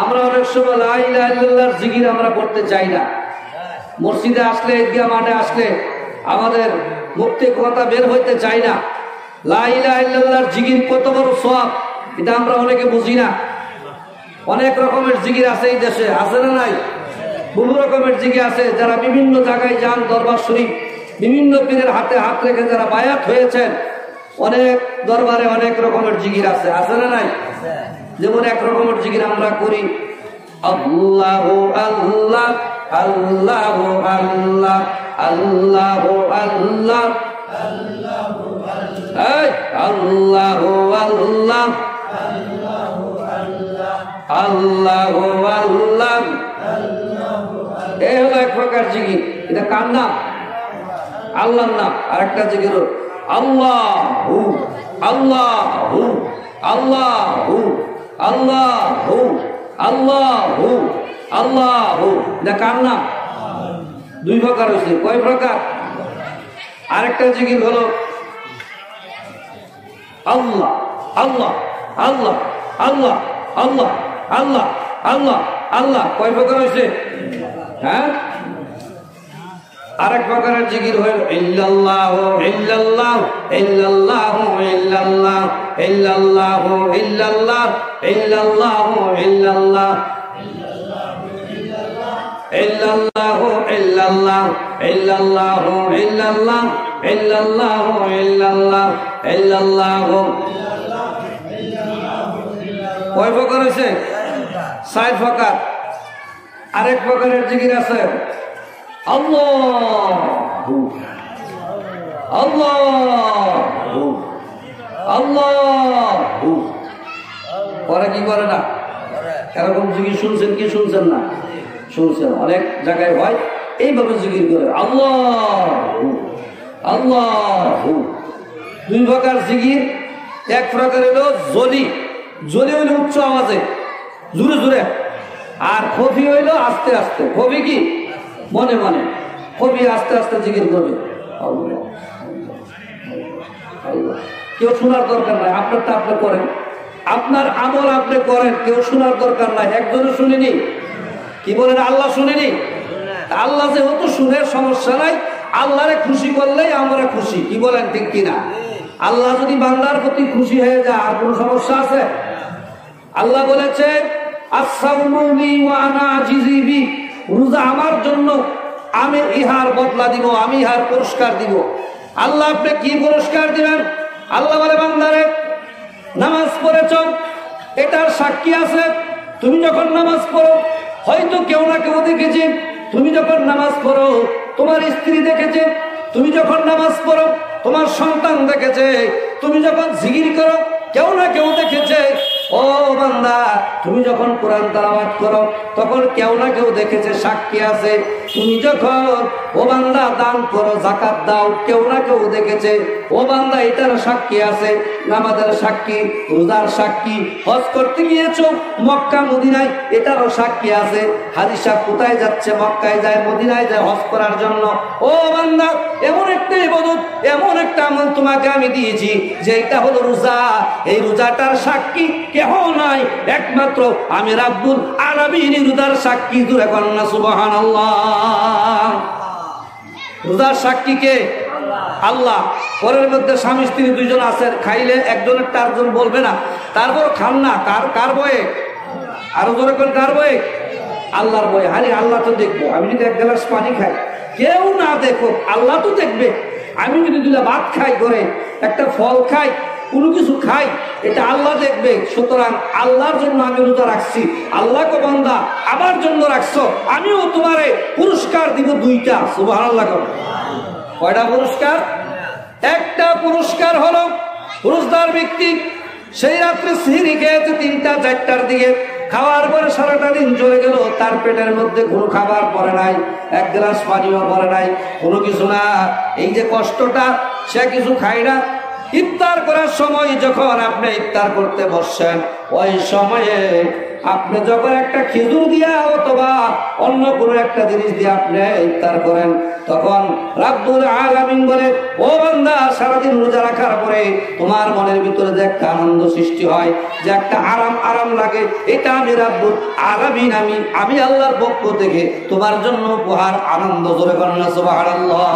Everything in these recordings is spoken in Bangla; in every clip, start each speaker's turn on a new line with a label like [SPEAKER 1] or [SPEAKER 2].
[SPEAKER 1] আমরা অনেক সময় লা ইলাহা ইল্লাল্লাহর জিকির আমরা করতে চাই না। মসজিদে আসলে, ঈদগাহ মাঠে আসলে আমাদের মুক্তি কথা বের হইতে চাই না। লা ইলাহা ইল্লাল্লাহর জিকির কত বড় সওয়াব এটা আমরা অনেকে বুঝি না। অনেক রকমের জিকির আছে এই দেশে, আছে না নাই? বহু রকমের জিকির আছে। যারা বিভিন্ন জায়গায় যান, দরবার শরীফ, বিভিন্ন পীরের হাতে হাত রেখে যারা বায়াত হয়েছেন, অনেক দরবারে অনেক রকমের জিকির আছে, আছে না নাই? যেমন এক রকমের জিকির আমরা করি, আল্লাহু আল্লাহ আল্লাহু আল্লাহ আল্লাহু আল্লাহ আল্লাহু আল্লাহ আল্লাহু আল্লাহ। এই হলো এক প্রকার জিকির। এটা কার নাম? আল্লাহর নাম। আরেকটা জিকির আল্লাহু আল্লাহু আল্লাহু আল্লাহু আল্লাহু আল্লাহু। এটা কার নাম? দুই প্রকার হয়েছে। কয় প্রকার? আরেকটা জিকির হলো আল্লাহ আল্লাহ আল্লাহ আল্লাহ আল্লাহ আল্লাহ আল্লাহ আল্লাহ। কয় প্রকার হয়েছে? হ্যাঁ, আরেক প্রকারের জিকির হল ইল্লাল্লাহু ইল্লাল্লাহু ইল্লাল্লাহু ইল্লাল্লাহ ইল্লাল্লাহু ইল্লাল্লাহ ইল্লাল্লাহু ইল্লাল্লাহ ইল্লাল্লাহু ইল্লাল্লাহ ইল্লাল্লাহু ইল্লাল্লাহ ইল্লাল্লাহু ইল্লাল্লাহ ইল্লাল্লাহু। কয় প্রকার হয়েছে? 4 প্রকার। আরেক প্রকারের জিকির আছে আল্লাহু আল্লাহু আল্লাহু। পরে কি করে না? এরকম জিকির শুনছেন কি শুনছেন না? শুনছেন। অনেক জায়গায় হয় এইভাবে জিকির করে আল্লাহু আল্লাহু। 2 প্রকার জিকির। এক প্রকার হলো জলি, জলি হইলো উচ্চ আওয়াজে, জোরে জোরে। আর খফি হইলো আস্তে আস্তে। খফি কি? মনে মনে। খফি আস্তে আস্তে জিকির করবে আল্লাহ আল্লাহ। কেউ শোনার দরকার নাই, আপনারটা আপনি করেন, আপনার আমল আপনি করেন, কেউ শোনার দরকার নাই। একজনে শুনিনি, কি বলেন? আল্লাহ শুনিনি। আল্লাহ যেহেতু শুনে সমস্যা নাই, আল্লাহরে খুশি করলেই আমরা খুশি, কি বলেন? ঠিক কিনা? আল্লাহ যদি বান্দার প্রতি খুশি হয়ে যায় আর কোনো সমস্যা আছে? আল্লাহ বলেছে রোজা আমার জন্য, আমি ইহার বদলা দিব, আমি ইহার পুরস্কার দিব। আল্লাহ আপনি কি পুরস্কার দিবেন? আল্লাহ বলে বান্দারে নামাজ পড়েছ, এটার সাক্ষী আছে। তুমি যখন নামাজ পড়ো, হয়তো কেউ না কেউ দেখেছে। তুমি যখন নামাজ পড়ো, তোমার স্ত্রী দেখেছে। তুমি যখন নামাজ পড়ো, তোমার সন্তান দেখেছে। তুমি যখন জিকির করো, কেউ না কেউ দেখেছে। ও বান্দা, তুমি যখন কোরআন তেলাওয়াত করো, তখন কেউ না কেউ দেখেছে, সাক্ষী আছে। তুমি যখন ও বান্দা দান করো, যাকাত দাও, কেউ না কেউ দেখেছে। ও বান্দা, এটার সাক্ষী আছে। নামাজের সাক্ষী, রোজার সাক্ষী, হজ করতে গিয়েছো মক্কা মদিনায়, এটারও সাক্ষী আছে। হাজী সাহেব কোথায় যাচ্ছে? মক্কায় যায়, মদিনায় যায় হজ করার জন্য। ও বান্দা, এমন একটা ইবাদত, এমন একটা আমল তোমাকে আমি দিয়েছি, যে এটা হলো রোজা। এই রোজাটার সাক্ষী কেহ নাই, একমাত্র আমি রাব্বুল আলামিন রোজার সাক্ষী। জোরে বলেন না সুবহানাল্লাহ। রোজার সাক্ষী কে? আল্লাহ। ঘরের মধ্যে স্বামী স্ত্রী 2 জন আছে, খাইলে একজনের 4 জন বলবে না, তারপর খান না। কার বয়ে? আরো জোরে কোন কার বয়ে? আল্লাহর বয়ে। আরে আল্লাহ তো দেখবো। আমি যদি 1 গ্লাস পানি খাই, কেউ না দেখো, আল্লাহ তো দেখবে। আমি যদি 2টা ভাত খাই, করে একটা ফল খাই, কোনো কিছু খাই, এটা আল্লাহ দেখবে। সুতরাং আল্লাহর জন্য আমি রোজা রাখছি। আল্লাহকে বান্দা আমার জন্য রাখছো, আমিও তোমারে পুরস্কার দিব 2টা। সুবহানাল্লাহ। কয়টা পুরস্কার? একটা পুরস্কার হলো রোজদার ব্যক্তি সেই রাত্রে সিহরি খেয়েছে 3টা 4টার দিকে, খাওয়ার পরে সারাটা দিন চলে গেল, তার পেটের মধ্যে কোনো খাবার পড়ে নাই, 1 গ্লাস পানিও পড়ে নাই, কোনো কিছু না। এই যে কষ্টটা, সে কিছু খায় না। ইফতার করার সময় যখন আপনি ইফতার করতে বসছেন, ওই সময়ে আপনি যখন একটা খেজুর দিয়া অথবা অন্য কোনো একটা জিনিস দিয়ে আপনি ইফতার করেন, তখন রাব্বুল আলামিন বলে, ও বান্দা, সারাদিন রোজা রাখার পরে তোমার মনের ভিতরে যে একটা আনন্দ সৃষ্টি হয়, যে একটা আরাম লাগে, এটা আমি রাব্বুল আলামিন আমি আল্লাহর পক্ষ থেকে তোমার জন্য উপহার, আনন্দ। জোরে বলেন না সুবহানাল্লাহ।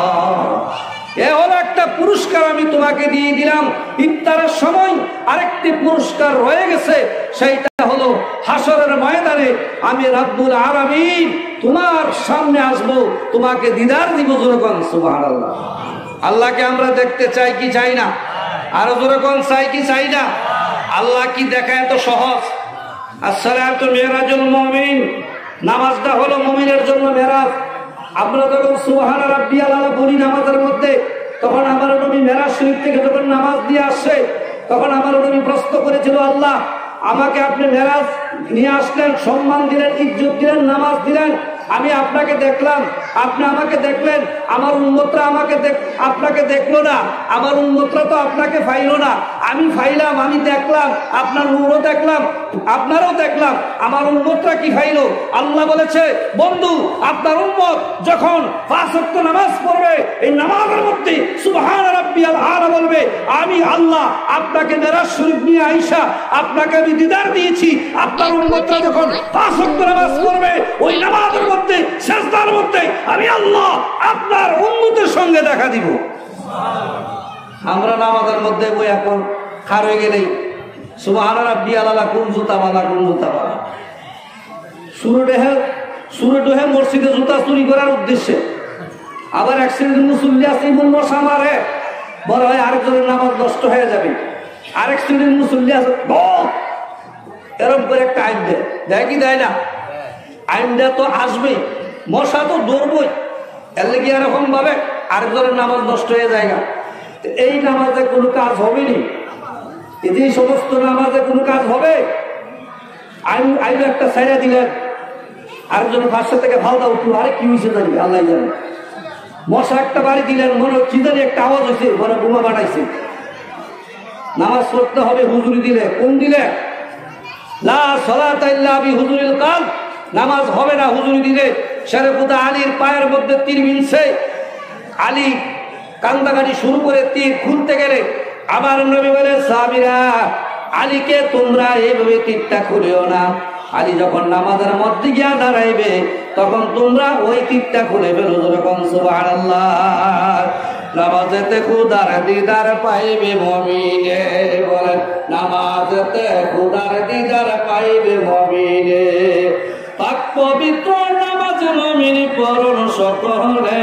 [SPEAKER 1] এ হলো একটা পুরস্কার আমি তোমাকে দিয়ে দিলাম। ইফতারের সময় আরেকটি পুরস্কার রয়ে গেছে, সেইটা হলো হাসরের ময়দানে আমি রাব্বুল আলামিন তোমার সামনে আসবো, তোমাকে দিদার দিব। জোরে বলেন সুবহানাল্লাহ। আল্লাহকে আমরা দেখতে চাই কি চাই না? আরো জোরে বলেন, চাই কি চাই না? আল্লাহ কি দেখা এত সহজ? আসসালাতু মিরাজুল মুমিন, নামাজটা হলো মুমিনের জন্য মেরাজ। আমরা যখন সুবহানা রাব্বিয়াল আলা বলি নামাজের মধ্যে, তখন আমার নবী মেরাজ শরীফ থেকে যখন নামাজ দিয়ে আসছে, তখন আমার নবী প্রশ্ন করেছিল, আল্লাহ আমাকে আপনি মেরাজ নিয়ে আসলেন, সম্মান দিলেন, ইজ্জত দিলেন, নামাজ দিলেন, আমি আপনাকে দেখলাম, আপনি আমাকে দেখলেন, আমার উম্মতরা আপনাকে দেখলো না, আমার উম্মতরা তো আপনাকে পাইলো না, আমি পাইলাম, আমি দেখলাম, আপনার নূরও দেখলাম, আপনারও দেখলাম, আমার উম্মতরা কি পাইলো? আল্লাহ বলেছে, বন্ধু, আপনার উম্মত যখন 5 ওয়াক্ত নামাজ পড়বে, এই নামাজের মধ্যে সুবহান রাব্বিয়াল আলা বলবে, আমি আল্লাহ আপনাকে মেরাজ শরীফ নিয়ে আইসা আপনাকে আমি দিদার দিয়েছি। আপনার উম্মতরা যখন 5 ওয়াক্ত নামাজ পড়বে, ওই নামাজের মধ্যে, সিজদার মধ্যে আমি আল্লাহ আপনার উম্মতের সঙ্গে দেখা দিব। আমরা নামাজের মধ্যে বই এখন খার হয়ে গেলেই সুবহান রাব্বিয়াল আলা, কোন জুতা বালা, কোন জুতা বালা, সুরে ডোহে মসজিদে জুতা চুরি করার উদ্দেশ্যে। আবার এক শ্রেণীর মুসল্লি আছে, ইমন মশা মারে, বড় হয় আরেকজনের নামাজ নষ্ট হয়ে যাবে। আরেক শ্রেণীর মুসল্লি আছে, এরকম করে একটা আইন দেয় কি দেয় না? আইনটা তো আসবে, মশা তো দৌড়বই, এর লেগে এরকম ভাবে আরেকজনের নামাজ নষ্ট হয়ে যায়। এই নামাজে কোনো কাজ হবে নি, এই সমস্ত নামাজে কোনো কাজ হবে? আইন একটা ছাইড়া দিলেন, আরেকজন পাশে থেকে ভালদা উঠলো, আরে কি হয়েছে জানি আল্লাহ জানে। মশা একটা বাড়ি দিলেন, মনে কি জানি একটা আওয়াজ হয়েছে, মনে বোমা বানাইছে। নামাজ পড়তে হবে হুজুরি দিলে, কোন দিলে? লা সালাতা ইল্লা বিহুজুরিল কালব, নামাজ হবে না হুজুরি দিলে। শরীফুদ্দা আলীর পায়ের মধ্যে তীর বিনছে, আলী কান্দাকাটি শুরু করে তীর খুলতে গেলে আমার নবী বলে, সাহাবীরা, আলীকে তোমরা এইভাবে তীরটা খুলেও না। আলী যখন নামাজের মধ্যে গিয়া দাঁড়াইবে, তখন তোমরা ওই তীরটা খুলে ফেলো। যখন সুবহানাল্লাহ। নামাজেতে খুদার দিদার পাইবে মুমিনে, বলেন নামাজেতে খুদার দিদার পাইবে মুমিনে। পাক পবিত্র নামাজ মুমিন পড়ন সকলে,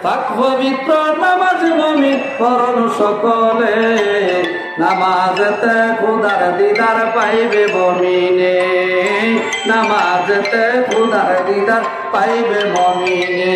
[SPEAKER 1] পাক পবিত্র নামাজ মুমিন পড়ন সকলে, নামাজেতে খুদার দিদার পাইবে মুমিনে, নামাজেতে খুদার দিদার পাইবে মুমিনে।